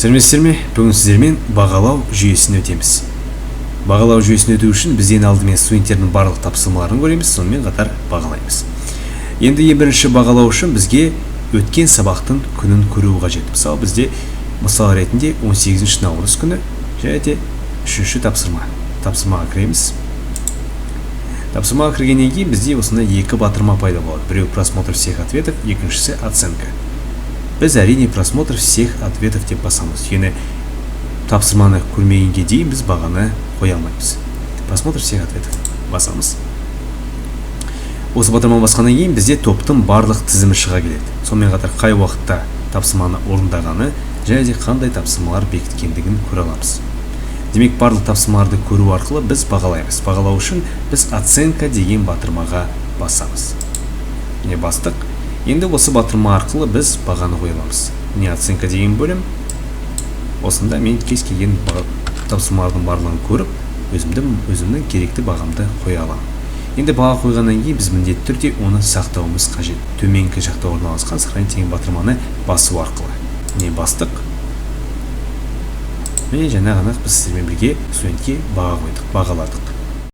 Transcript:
Сәлеметсіздер ме? Бүгін сіздермен бағалау жүйесін өтеміз. Бағалау жүйесін өту үшін біз ең алдымен студенттердің барлық тапсырмаларын көреміз, сонымен қатар бағалаймыз. Енді бірінші бағалау үшін бізге өткен сабақтың күнін көру қажет. Мысалы бізде мысал ретінде 18 наурыз күні және де 3-ші тапсырмаға кіреміз. Тапсырмаға кіргеннен кейін бізде осындай екі батырма пайда болады. Біреу просмотр всех ответов, екіншісі оценка. Біз әрине просмотр всех ответов деп басамыз. Өйткені тапсырманы көрмегенге дейін біз бағаны қоя алмаймыз. Просмотр всех ответов басамыз. Осы батырманы басқаннан кейін бізде топтың барлық тізімі шыға келеді. Сонымен қатар қай уақытта тапсырманы орындағаны және де қандай тапсырмалар бекіткендігін көре аламыз. Демек, барлық тапсырмаларды көру арқылы біз бағалаймыз. Бағалау үшін біз оценка деген батырмаға басамыз. Міне бастық. Енді осы батырма арқылы біз бағаны қоя аламыз. Міне оценка деген бөлім. Осында мен кез келген тапсырмалардың барлығын көріп, өзімнің керекті бағамды қоя аламын. Енді баға қойғаннан кейін біз міндетті түрде оны сақтауымыз қажет. Төменгі жақта орналасқан сохранить деген батырманы басу арқылы. Міне бастық. Міне жаңа ғана біз сіздермен бірге студентке баға қойдық, бағаладық.